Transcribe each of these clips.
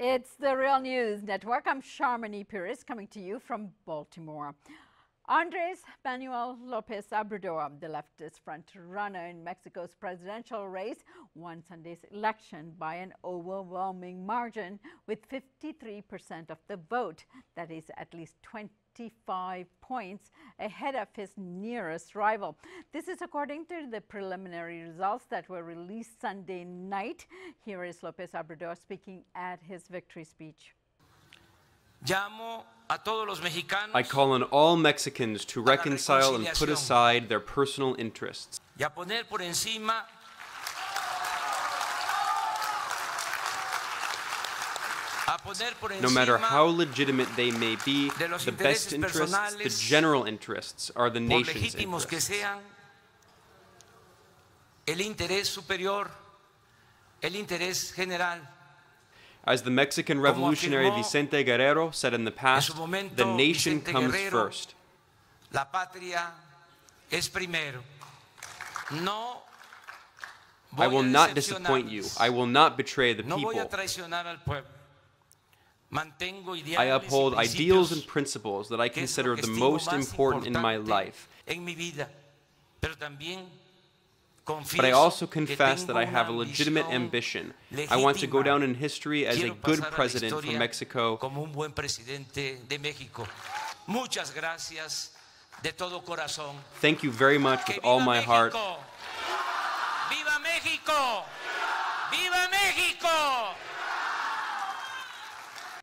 It's the Real News Network. I'm Sharmini Pires coming to you from Baltimore. Andres Manuel Lopez Obrador, the leftist front-runner in Mexico's presidential race, won Sunday's election by an overwhelming margin with 53% of the vote. That is at least 25 points ahead of his nearest rival. This is according to the preliminary results that were released Sunday night. Here is Lopez Obrador speaking at his victory speech. I call on all Mexicans to reconcile and put aside their personal interests. No matter how legitimate they may be, the best interests, the general interests, are the nation's interests. As the Mexican revolutionary Vicente Guerrero said in the past, the nation comes first. I will not disappoint you. I will not betray the people. I uphold ideals and principles that I consider the most important in my life. But I also confess that I have a legitimate ambition. I want to go down in history as a good president for Mexico. Thank you very much with all my heart. ¡Viva México! ¡Viva México!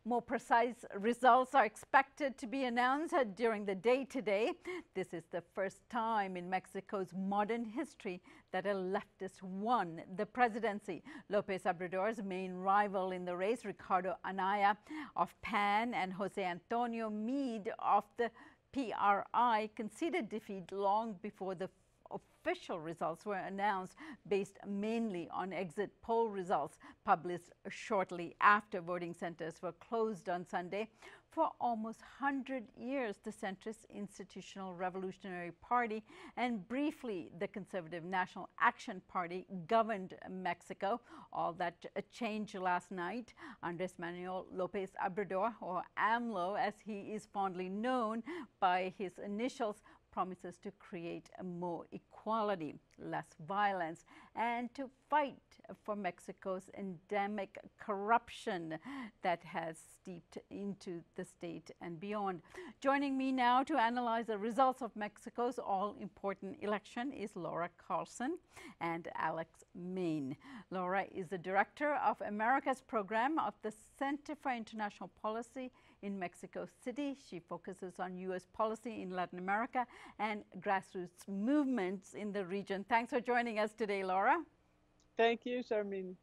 More precise results are expected to be announced during the day today. This is the first time in Mexico's modern history that a leftist won the presidency. Lopez Obrador's main rival in the race, Ricardo Anaya of PAN and Jose Antonio Meade of the PRI, conceded defeat long before the official results were announced, based mainly on exit poll results published shortly after voting centers were closed on Sunday. For almost 100 years, the centrist Institutional Revolutionary Party and briefly the Conservative National Action Party governed Mexico. All that changed last night. Andres Manuel Lopez Obrador, or AMLO as he is fondly known by his initials, promises to create more equality, less violence, and to fight for Mexico's endemic corruption that has steeped into the state and beyond. Joining me now to analyze the results of Mexico's all-important election is Laura Carlsen and Alex Main. Laura is the director of America's program of the Center for International Policy in Mexico City. She focuses on U.S. policy in Latin America and grassroots movements in the region. Thanks for joining us today, Laura. Thank you, Sharmini.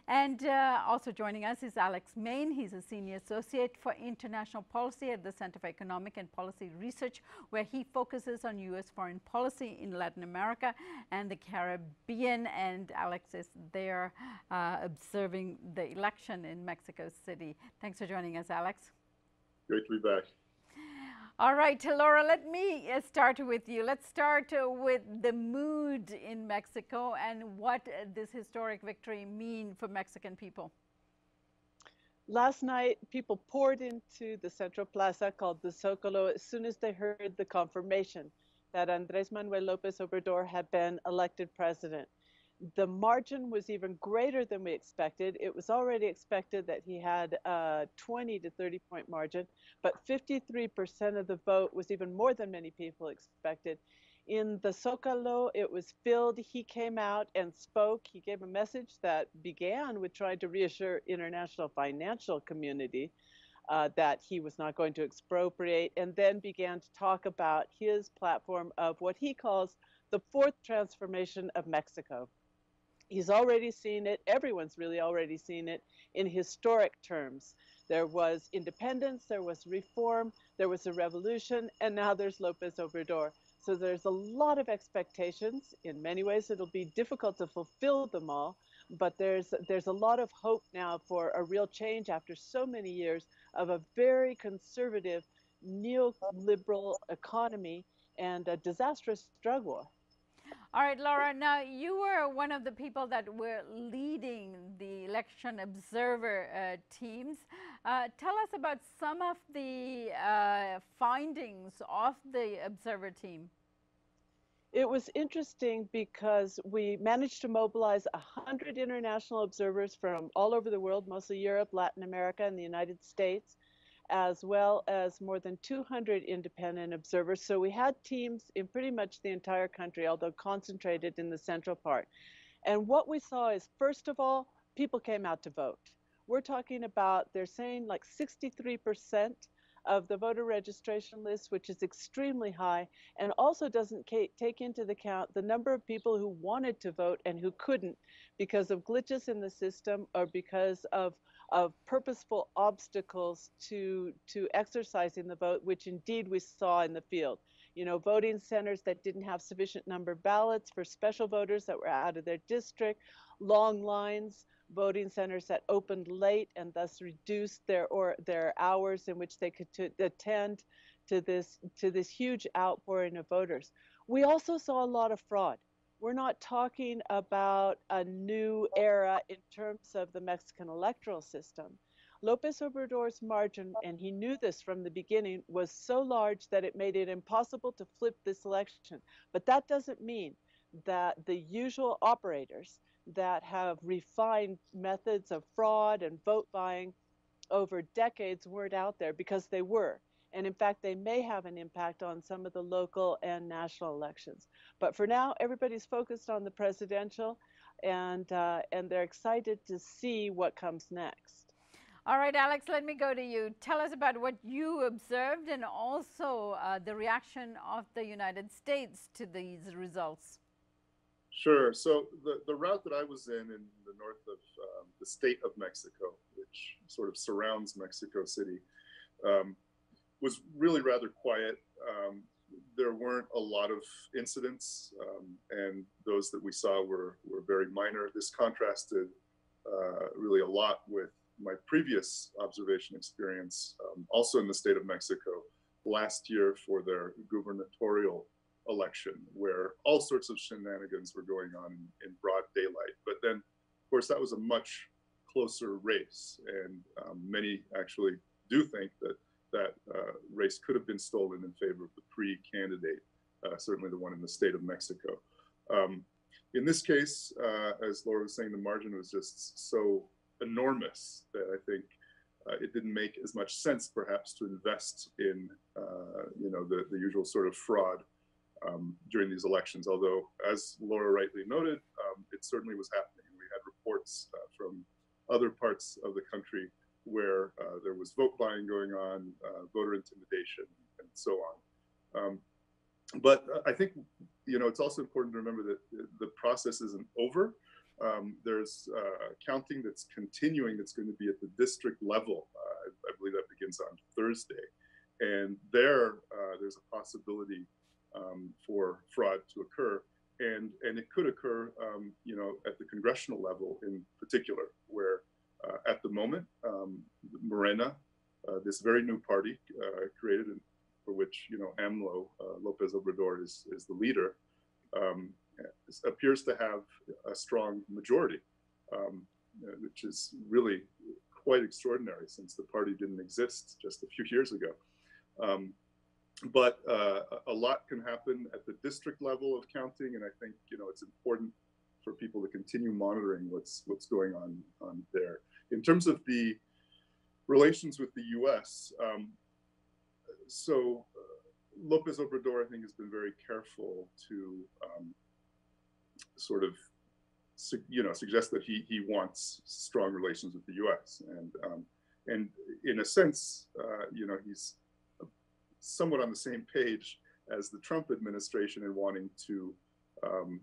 And also joining us is Alex Main. He's a senior associate for international policy at the Center for Economic and Policy Research, where he focuses on U.S. foreign policy in Latin America and the Caribbean. And Alex is there observing the election in Mexico City. Thanks for joining us, Alex. Great to be back. All right, Laura, let me start with you. Let's start with the mood in Mexico and what this historic victory mean for Mexican people. Last night, people poured into the Central Plaza called the Zócalo as soon as they heard the confirmation that Andres Manuel Lopez Obrador had been elected president. The margin was even greater than we expected. It was already expected that he had a 20 to 30 point margin, but 53% of the vote was even more than many people expected. In the Zócalo, it was filled. He came out and spoke. He gave a message that began with trying to reassure international financial community that he was not going to expropriate, and then began to talk about his platform of what he calls the fourth transformation of Mexico. He's already seen it. Everyone's really already seen it in historic terms. There was independence, there was reform, there was a revolution, and now there's Lopez Obrador. So there's a lot of expectations. In many ways, it'll be difficult to fulfill them all, but there's a lot of hope now for a real change after so many years of a very conservative neoliberal economy and a disastrous drug war. All right, Laura, now you were one of the people that were leading the election observer teams. Tell us about some of the findings of the observer team. It was interesting because we managed to mobilize 100 international observers from all over the world, mostly Europe, Latin America, and the United States, as well as more than 200 independent observers. So we had teams in pretty much the entire country, although concentrated in the central part. And what we saw is, first of all, people came out to vote. We're talking about, they're saying like 63% of the voter registration list, which is extremely high, and also doesn't take into account the number of people who wanted to vote and who couldn't because of glitches in the system or because of purposeful obstacles to exercising the vote, which indeed we saw in the field. You know, voting centers that didn't have sufficient number of ballots for special voters that were out of their district, long lines, voting centers that opened late and thus reduced their hours in which they could attend to this huge outpouring of voters. We also saw a lot of fraud. We're not talking about a new era in terms of the Mexican electoral system. Lopez Obrador's margin, and he knew this from the beginning, was so large that it made it impossible to flip this election. But that doesn't mean that the usual operators that have refined methods of fraud and vote buying over decades weren't out there, because they were. And in fact, they may have an impact on some of the local and national elections. But for now, everybody's focused on the presidential, and they're excited to see what comes next. All right, Alex, let me go to you. Tell us about what you observed and also the reaction of the United States to these results. Sure. So the route that I was in the north of the state of Mexico, which sort of surrounds Mexico City, was really rather quiet. There weren't a lot of incidents, and those that we saw were very minor. This contrasted really a lot with my previous observation experience, also in the state of Mexico, last year for their gubernatorial election, where all sorts of shenanigans were going on in broad daylight. But then, of course, that was a much closer race, and many actually do think that race could have been stolen in favor of the pre-candidate, certainly the one in the state of Mexico. In this case, as Laura was saying, the margin was just so enormous that I think it didn't make as much sense, perhaps, to invest in the usual sort of fraud during these elections. Although, as Laura rightly noted, it certainly was happening. We had reports from other parts of the country where there was vote buying going on, voter intimidation, and so on. But I think, it's also important to remember that the process isn't over. There's counting that's continuing, that's going to be at the district level. I believe that begins on Thursday. And there's a possibility for fraud to occur. And it could occur, at the congressional level in particular, where at the moment, Morena, this very new party created, for which, AMLO, Lopez Obrador is the leader, appears to have a strong majority, which is really quite extraordinary since the party didn't exist just a few years ago. But a lot can happen at the district level of counting, and I think it's important for people to continue monitoring what's going on there. In terms of the relations with the U.S., so Lopez Obrador, I think, has been very careful to sort of suggest that he wants strong relations with the U.S. And in a sense, he's somewhat on the same page as the Trump administration in wanting to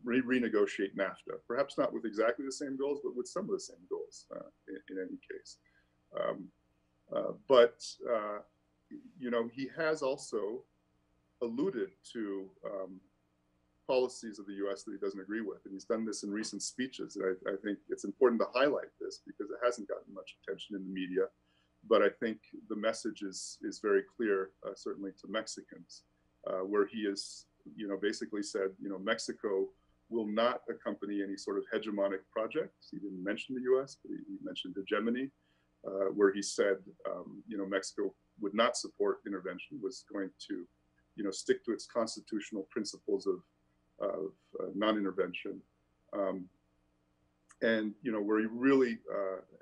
renegotiate NAFTA. Perhaps not with exactly the same goals, but with some of the same goals in any case. But he has also alluded to policies of the U.S. that he doesn't agree with, and he's done this in recent speeches. And I think it's important to highlight this because it hasn't gotten much attention in the media. But I think the message is very clear, certainly to Mexicans, where he has, basically said, Mexico will not accompany any sort of hegemonic projects. He didn't mention the U.S., but he mentioned hegemony, where he said, Mexico would not support intervention, was going to, stick to its constitutional principles of non-intervention. And, where he really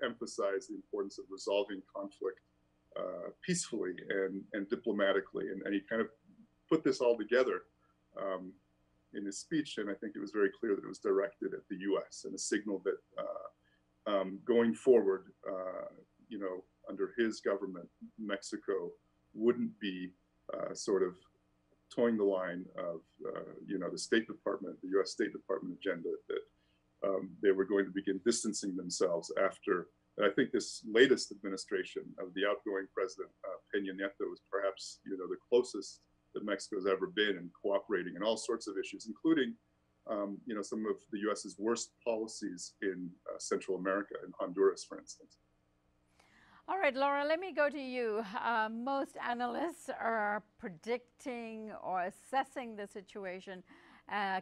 emphasized the importance of resolving conflict peacefully and diplomatically. And he kind of put this all together in his speech. And I think it was very clear that it was directed at the U.S. and a signal that going forward, under his government, Mexico wouldn't be sort of towing the line of, the State Department, the U.S. State Department agenda, that they were going to begin distancing themselves after. And I think this latest administration of the outgoing president, Peña Nieto, was perhaps, the closest that Mexico's ever been in cooperating in all sorts of issues, including, some of the U.S.'s worst policies in Central America, in Honduras, for instance. All right, Laura, let me go to you. Most analysts are predicting or assessing the situation,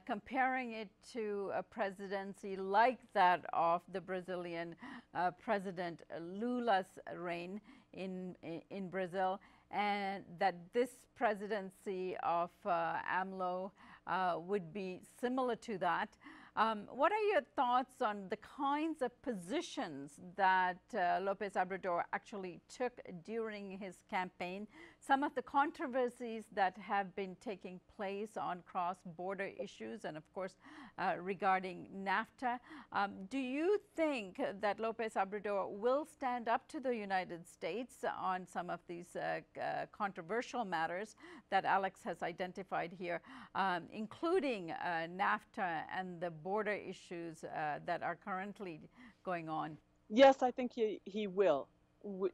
comparing it to a presidency like that of the Brazilian President Lula's reign in Brazil, and that this presidency of AMLO would be similar to that. What are your thoughts on the kinds of positions that Lopez Obrador actually took during his campaign, some of the controversies that have been taking place on cross-border issues, and of course regarding NAFTA? Do you think that Lopez Obrador will stand up to the United States on some of these controversial matters that Alex has identified here, including NAFTA and the border issues that are currently going on? Yes, I think he will.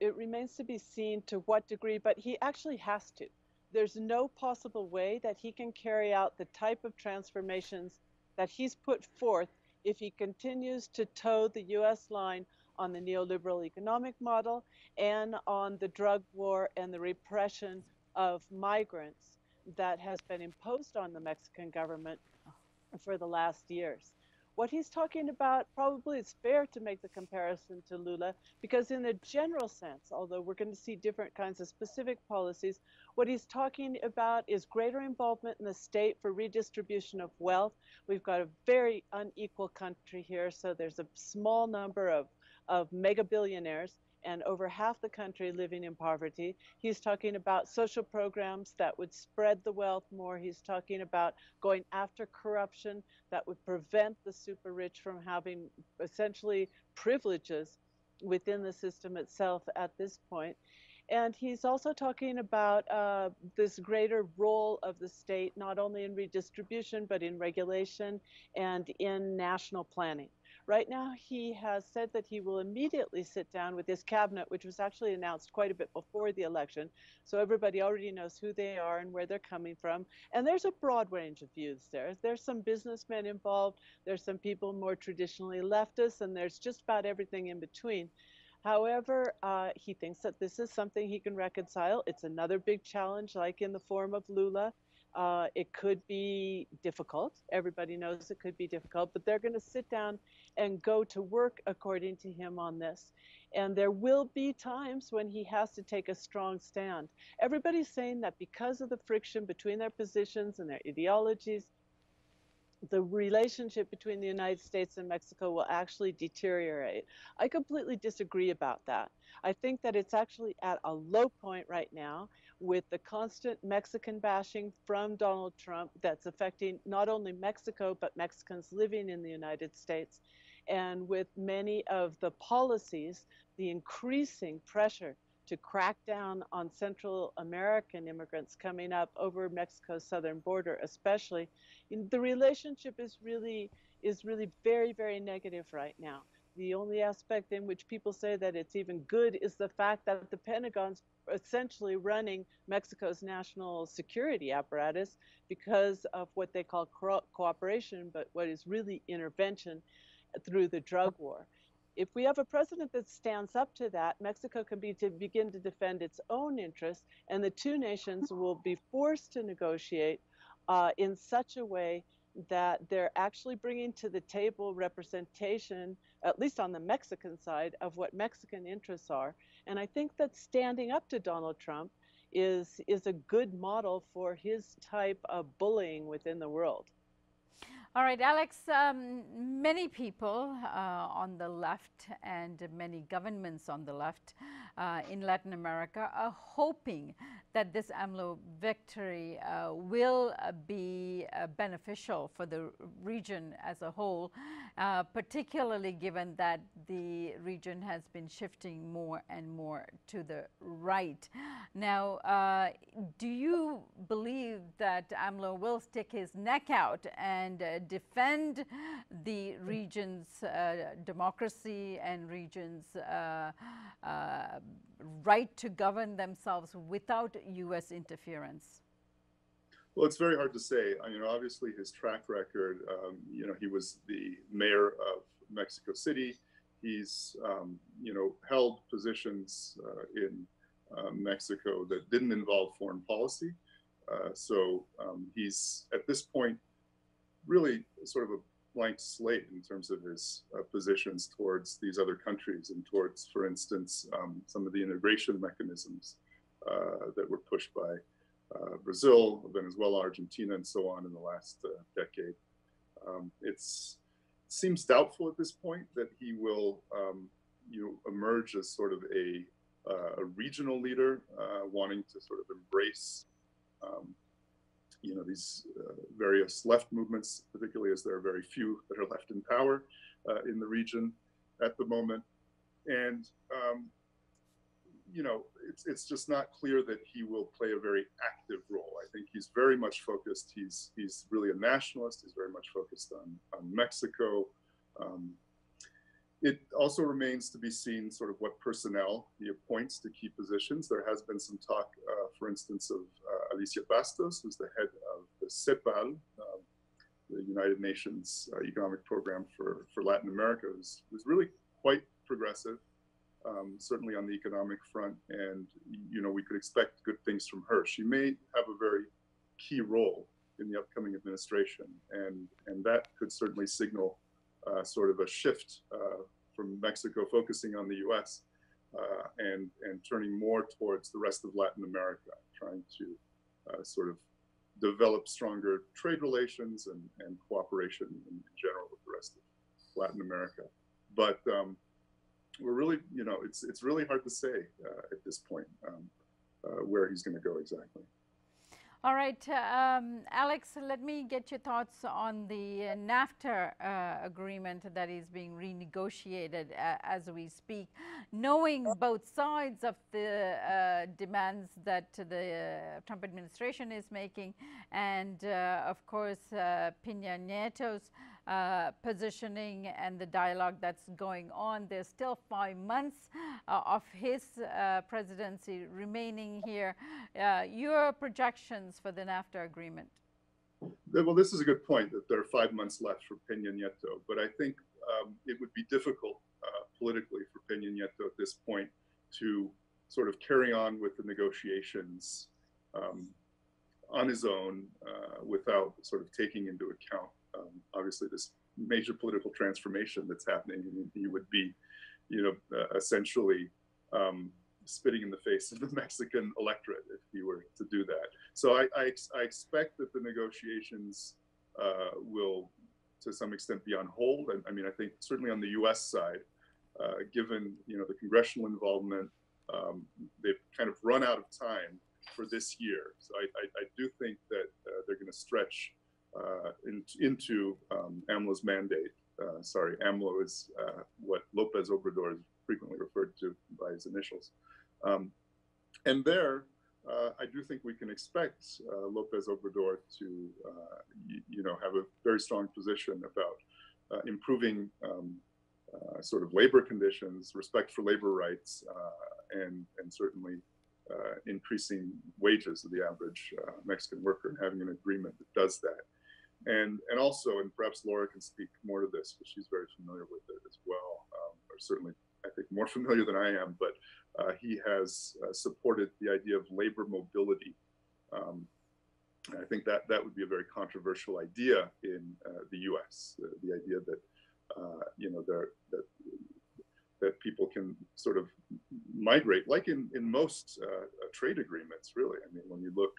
It remains to be seen to what degree, but he actually has to. There's no possible way that he can carry out the type of transformations that he's put forth if he continues to toe the U.S. line on the neoliberal economic model and on the drug war and the repression of migrants that has been imposed on the Mexican government for the last years. What he's talking about, probably it's fair to make the comparison to Lula, because in a general sense, although we're going to see different kinds of specific policies, what he's talking about is greater involvement in the state for redistribution of wealth. We've got a very unequal country here, so there's a small number of mega billionaires and over half the country living in poverty. He's talking about social programs that would spread the wealth more. He's talking about going after corruption that would prevent the super rich from having essentially privileges within the system itself at this point. And he's also talking about this greater role of the state, not only in redistribution, but in regulation and in national planning. Right now, he has said that he will immediately sit down with his cabinet, which was actually announced quite a bit before the election. So everybody already knows who they are and where they're coming from. And there's a broad range of views there. There's some businessmen involved. There's some people more traditionally leftist, and there's just about everything in between. However, he thinks that this is something he can reconcile. It's another big challenge, like in the form of Lula. It could be difficult. Everybody knows it could be difficult, but they're going to sit down and go to work according to him on this. And there will be times when he has to take a strong stand. Everybody's saying that because of the friction between their positions and their ideologies, the relationship between the United States and Mexico will actually deteriorate. I completely disagree about that. I think that it's actually at a low point right now with the constant Mexican bashing from Donald Trump that's affecting not only Mexico, but Mexicans living in the United States. And with many of the policies, the increasing pressure to crack down on Central American immigrants coming up over Mexico's southern border, especially, the relationship is really very, very negative right now. The only aspect in which people say that it's even good is the fact that the Pentagon's essentially running Mexico's national security apparatus because of what they call cooperation, but what is really intervention through the drug war. If we have a president that stands up to that, Mexico can begin to defend its own interests, and the two nations will be forced to negotiate in such a way that they're actually bringing to the table representation, at least on the Mexican side, of what Mexican interests are. And I think that standing up to Donald Trump is a good model for his type of bullying within the world. All right, Alex, many people on the left and many governments on the left in Latin America are hoping that this AMLO victory will be beneficial for the region as a whole, particularly given that the region has been shifting more and more to the right. Now, do you believe that AMLO will stick his neck out and defend the region's democracy and region's right to govern themselves without U.S. interference? Well, it's very hard to say. I mean, obviously his track record, he was the mayor of Mexico City. He's, held positions in Mexico that didn't involve foreign policy. So he's, at this point, really sort of a blank slate in terms of his positions towards these other countries and towards, for instance, some of the integration mechanisms that were pushed by Brazil, Venezuela, Argentina, and so on in the last decade. It seems doubtful at this point that he will emerge as sort of a regional leader wanting to sort of embrace these various left movements, particularly as there are very few that are left in power in the region at the moment. And, it's just not clear that he will play a very active role. I think he's very much focused. He's really a nationalist. He's very much focused on Mexico. It also remains to be seen sort of what personnel he appoints to key positions. There has been some talk, for instance, of Alicia Bastos, who's the head of the CEPAL, the United Nations Economic Program for Latin America, who's really quite progressive, certainly on the economic front. And, we could expect good things from her. She may have a very key role in the upcoming administration, and that could certainly signal sort of a shift from Mexico focusing on the U.S. And turning more towards the rest of Latin America, trying to sort of develop stronger trade relations and cooperation in general with the rest of Latin America. But we're really, it's really hard to say at this point where he's going to go exactly. All right, Alex, let me get your thoughts on the NAFTA agreement that is being renegotiated as we speak. Knowing both sides of the demands that the Trump administration is making, and of course, Peña Nieto's positioning and the dialogue that's going on. There's still 5 months of his presidency remaining here. Your projections for the NAFTA agreement? Well, this is a good point that there are 5 months left for Peña Nieto, but I think it would be difficult politically for Peña Nieto at this point to sort of carry on with the negotiations on his own without sort of taking into account obviously this major political transformation that's happening. He would be, essentially spitting in the face of the Mexican electorate if he were to do that. So I expect that the negotiations will, to some extent, be on hold. And I mean, I think certainly on the U.S. side, given the congressional involvement, they've kind of run out of time for this year. So I do think that they're going to stretch into AMLO's mandate. AMLO is what Lopez Obrador is frequently referred to by his initials. And there, I do think we can expect Lopez Obrador to, have a very strong position about improving sort of labor conditions, respect for labor rights, and certainly increasing wages of the average Mexican worker and having an agreement that does that. And also, and perhaps Laura can speak more to this, because she's very familiar with it as well, or certainly I think more familiar than I am, but he has supported the idea of labor mobility I think that would be a very controversial idea in the U.S. The idea that that people can sort of migrate, like in most trade agreements, really. I mean, when you look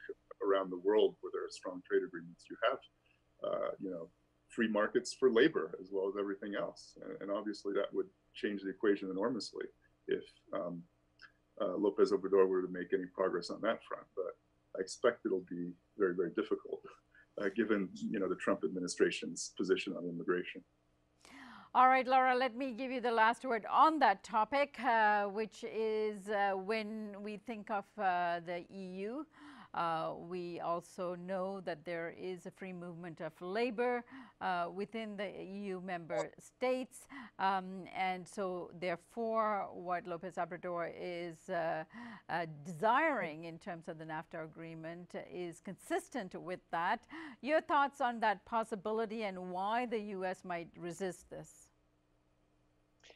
around the world where there are strong trade agreements, you have free markets for labor as well as everything else, and obviously that would change the equation enormously if Lopez Obrador were to make any progress on that front. But I expect it'll be very, very difficult, given the Trump administration's position on immigration. All right, Laura, let me give you the last word on that topic, which is when we think of the EU, we also know that there is a free movement of labor within the EU member states. And so therefore, what Lopez Obrador is desiring in terms of the NAFTA agreement is consistent with that. Your thoughts on that possibility and why the U.S. might resist this?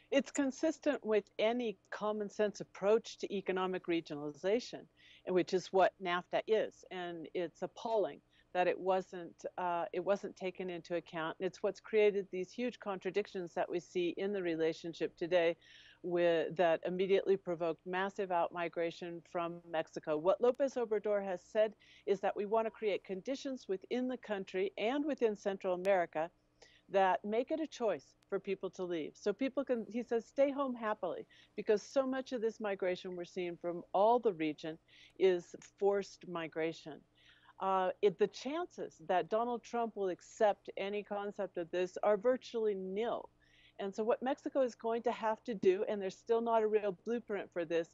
It's consistent with any common sense approach to economic regionalization, which is what NAFTA is, and it's appalling that it wasn't taken into account. It's what's created these huge contradictions that we see in the relationship today, that immediately provoked massive outmigration from Mexico. What Lopez Obrador has said is that we want to create conditions within the country and within Central America that make it a choice for people to leave. So people can, he says, stay home happily, because so much of this migration we're seeing from all the region is forced migration. The chances that Donald Trump will accept any concept of this are virtually nil. And so what Mexico is going to have to do, and there's still not a real blueprint for this,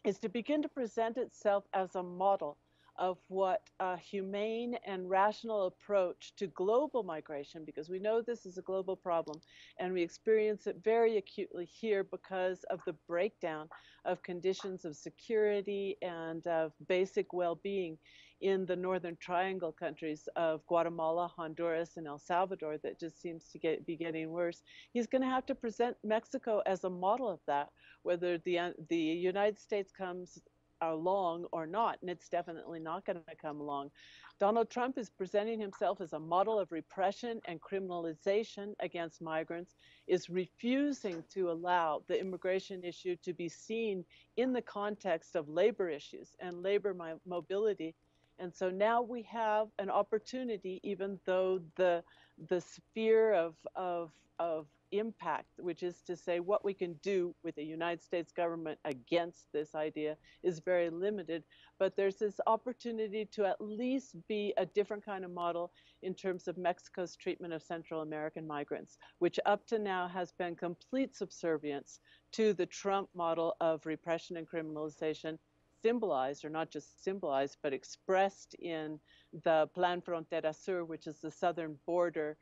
is to begin to present itself as a model of what a humane and rational approach to global migration, because we know this is a global problem and we experience it very acutely here because of the breakdown of conditions of security and of basic well-being in the Northern Triangle countries of Guatemala, Honduras, and El Salvador that just seems to be getting worse. He's going to have to present Mexico as a model of that, whether the United States comes along or not, and it's definitely not going to come along. Donald Trump is presenting himself as a model of repression and criminalization against migrants, is refusing to allow the immigration issue to be seen in the context of labor issues and labor mobility. And so now we have an opportunity, even though the sphere of impact, which is to say what we can do with the United States government against this idea, is very limited. But there's this opportunity to at least be a different kind of model in terms of Mexico's treatment of Central American migrants, which up to now has been complete subservience to the Trump model of repression and criminalization, symbolized, or not just symbolized, but expressed in the Plan Frontera Sur, which is the southern border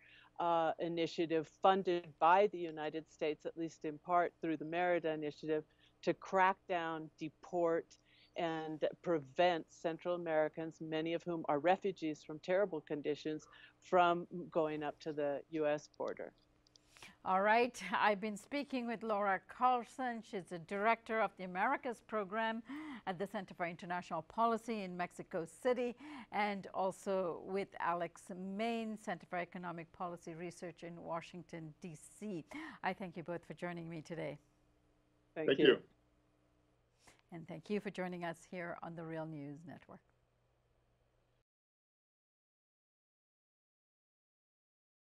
initiative funded by the United States, at least in part through the Merida Initiative, to crack down, deport, and prevent Central Americans, many of whom are refugees from terrible conditions, from going up to the U.S. border. All right, I've been speaking with Laura Carlsen. She's the director of the Americas program at the Center for International Policy in Mexico City, and also with Alex Main, Center for Economic Policy Research in Washington, D.C. I thank you both for joining me today. Thank you. And thank you for joining us here on the Real News Network.